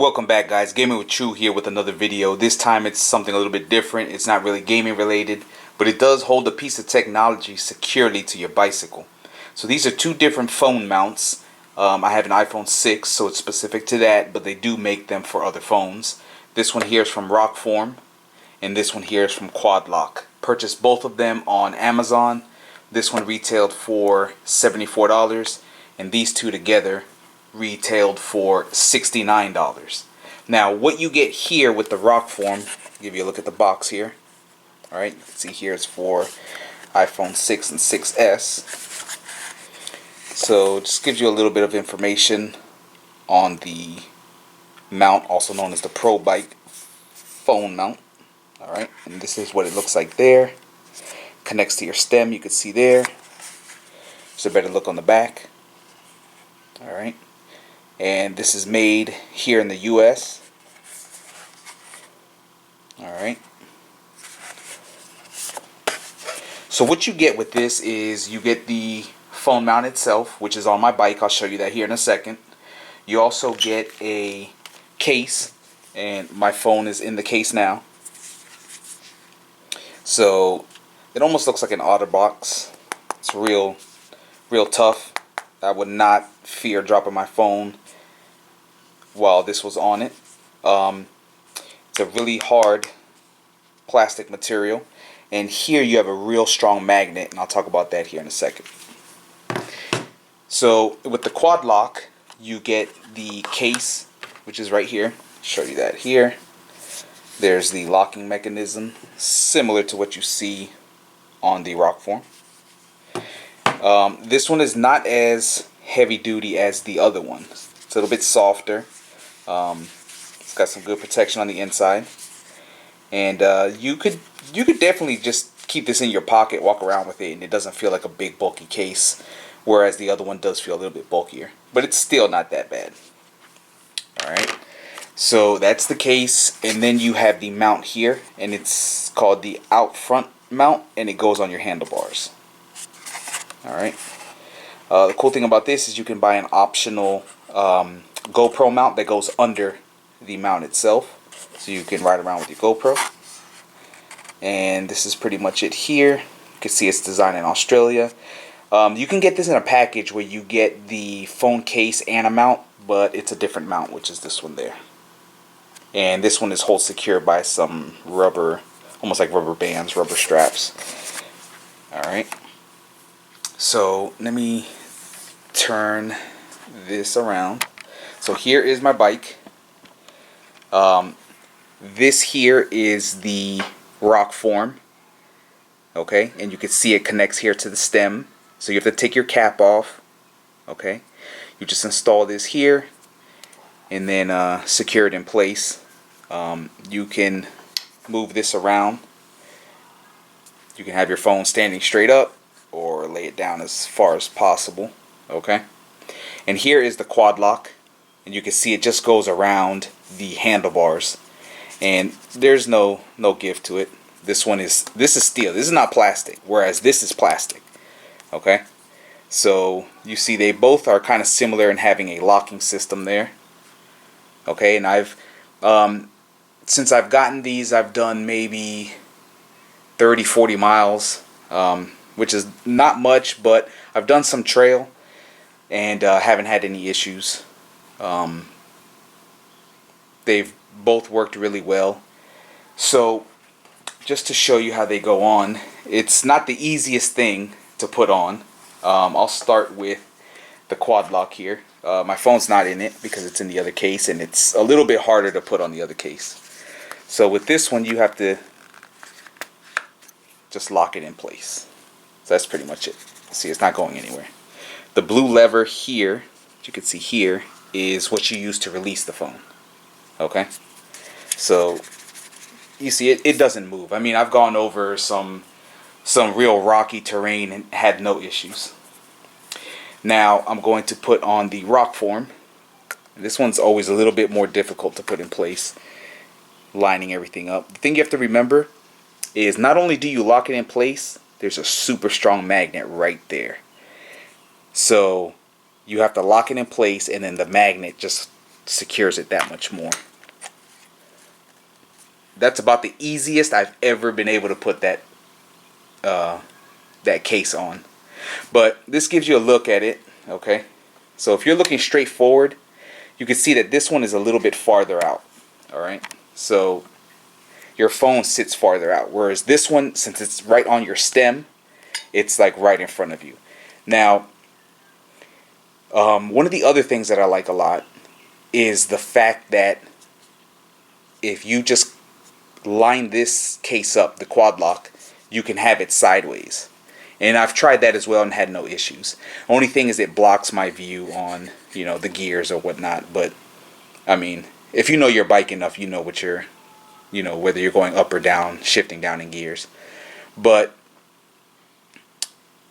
Welcome back, guys. Gaming with True here with another video. This time it's something a little bit different. It's not really gaming related, but it does hold a piece of technology securely to your bicycle. So these are two different phone mounts. I have an iPhone 6, so it's specific to that, but they do make them for other phones. This one here is from Rokform, and this one here is from Quad Lock. Purchased both of them on Amazon. This one retailed for $74, and these two together retailed for $69. Now what you get here with the Rokform, give you a look at the box here. Alright, you can see here it's for iPhone 6 and 6S. So just gives you a little bit of information on the mount, also known as the Pro Bike phone mount. Alright, and this is what it looks like there. Connects to your stem, you can see there. Just a better look on the back. Alright. And this is made here in the US. Alright. So what you get with this is you get the phone mount itself, which is on my bike. I'll show you that here in a second. You also get a case, and my phone is in the case now. So it almost looks like an OtterBox. It's real tough. I would not fear dropping my phone while this was on it. It's a really hard plastic material, and here you have a real strong magnet, and I'll talk about that here in a second. So with the Quad Lock, you get the case, which is right here. I'll show you that here. There's the locking mechanism, similar to what you see on the Rokform. This one is not as heavy duty as the other one. It's a little bit softer. It's got some good protection on the inside, and you could definitely just keep this in your pocket, walk around with it, and it doesn't feel like a big bulky case, whereas the other one does feel a little bit bulkier, but it's still not that bad. Alright, so that's the case, and then you have the mount here, and it's called the out front mount, and it goes on your handlebars. Alright, the cool thing about this is you can buy an optional GoPro mount that goes under the mount itself, so you can ride around with your GoPro. And this is pretty much it here. You can see it's designed in Australia. You can get this in a package where you get the phone case and a mount, but it's a different mount, which is this one there. And this one is hold secure by some rubber, almost like rubber bands, rubber straps. Alright, so let me turn this around. So here is my bike. This here is the Rokform. Okay, and you can see it connects here to the stem. So you have to take your cap off. Okay, you just install this here and then secure it in place. You can move this around. You can have your phone standing straight up or lay it down as far as possible. Okay, and here is the Quad Lock, and you can see it just goes around the handlebars, and there's no give to it. This is steel. This is not plastic, whereas this is plastic. Okay, so you see they both are kind of similar in having a locking system there. Okay, and I've since I've gotten these, I've done maybe 30-40 miles, which is not much, but I've done some trail and haven't had any issues. They've both worked really well. So just to show you how they go on, it's not the easiest thing to put on. I'll start with the Quad Lock here. My phone's not in it because it's in the other case, and it's a little bit harder to put on the other case. So with this one, you have to just lock it in place. So that's pretty much it. See, it's not going anywhere. The blue lever here, as you can see here, is what you use to release the phone. Okay, so you see it doesn't move. I mean, I've gone over some real rocky terrain and had no issues. Now I'm going to put on the Rokform. This one's always a little bit more difficult to put in place, lining everything up. The thing you have to remember is not only do you lock it in place, there's a super strong magnet right there. So you have to lock it in place, and then the magnet just secures it that much more. That's about the easiest I've ever been able to put that that case on. But this gives you a look at it, okay? So if you're looking straight forward, you can see that this one is a little bit farther out, all right? So your phone sits farther out, whereas this one, since it's right on your stem, it's like right in front of you. Now, one of the other things that I like a lot is the fact that if you just line this case up, the quad lock, you can have it sideways. And I've tried that as well and had no issues. Only thing is it blocks my view on, you know, the gears or whatnot. But, I mean, if you know your bike enough, you know what you're, you know, whether you're going up or down, shifting down in gears. But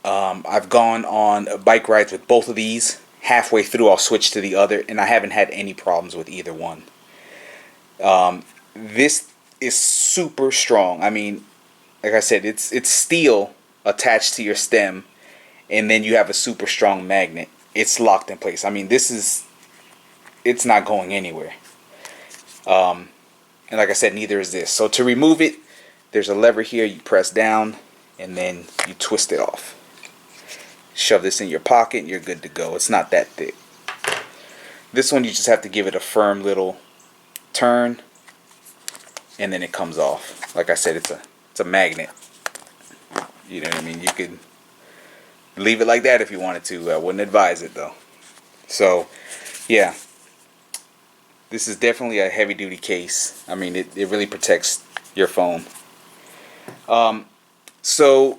I've gone on bike rides with both of these. Halfway through, I'll switch to the other, and I haven't had any problems with either one. This is super strong. I mean, like I said, it's steel attached to your stem, and then you have a super strong magnet. It's locked in place. I mean, it's not going anywhere. And like I said, neither is this. So to remove it, there's a lever here. You press down, and then you twist it off. Shove this in your pocket, and you're good to go. It's not that thick. This one, you just have to give it a firm little turn, and then it comes off. Like I said, it's a magnet. You know what I mean? You could leave it like that if you wanted to. I wouldn't advise it though. So, yeah. This is definitely a heavy duty case. I mean, it really protects your phone. So,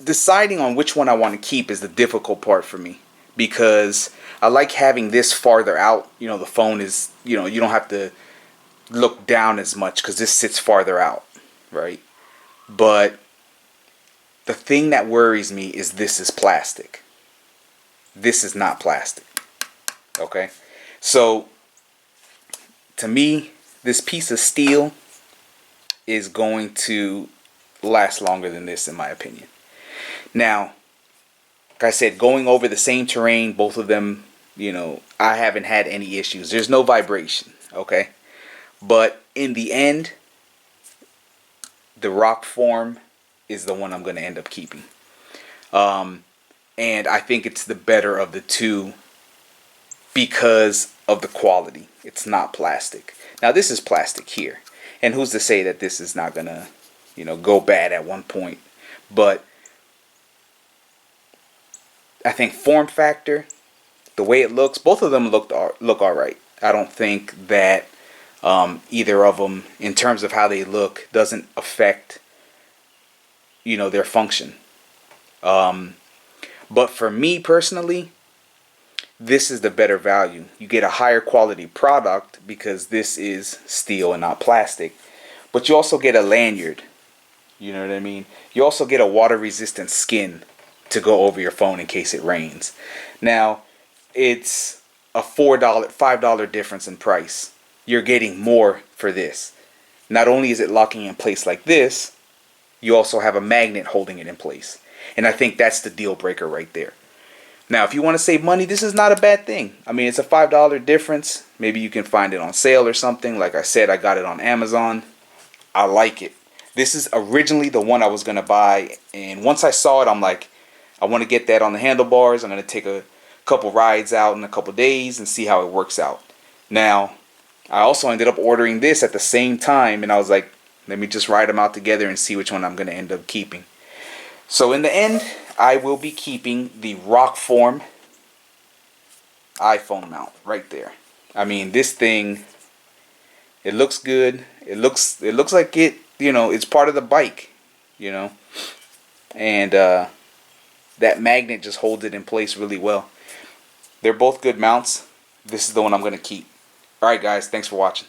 deciding on which one I want to keep is the difficult part for me. Because I like having this farther out. You know, the phone is, you know, you don't have to look down as much because this sits farther out, right? But the thing that worries me is this is plastic. This is not plastic. Okay? So, to me, this piece of steel is going to last longer than this, in my opinion. Now, like I said, going over the same terrain, both of them, you know, I haven't had any issues. There's no vibration, okay? But in the end, the Rokform is the one I'm going to end up keeping. And I think it's the better of the two because of the quality. It's not plastic. Now, this is plastic here. And who's to say that this is not going to, you know, go bad at one point. But I think form factor, the way it looks, both of them look all right. I don't think that either of them, in terms of how they look, doesn't affect, you know, their function. But for me personally, this is the better value. You get a higher quality product because this is steel and not plastic. But you also get a lanyard. You know what I mean? You also get a water resistant skin to go over your phone in case it rains. Now, it's a $5 difference in price. You're getting more for this. Not only is it locking in place like this, you also have a magnet holding it in place. And I think that's the deal breaker right there. Now, if you want to save money, this is not a bad thing. I mean, it's a $5 difference. Maybe you can find it on sale or something. Like I said, I got it on Amazon. I like it. This is originally the one I was going to buy. And once I saw it, I'm like, I want to get that on the handlebars. I'm going to take a couple rides out in a couple days and see how it works out. Now, I also ended up ordering this at the same time. And I was like, let me just ride them out together and see which one I'm going to end up keeping. So in the end, I will be keeping the Rokform iPhone mount right there. I mean, this thing, it looks good. It looks like it, you know, it's part of the bike, you know. And that magnet just holds it in place really well. They're both good mounts. This is the one I'm going to keep. Alright guys, thanks for watching.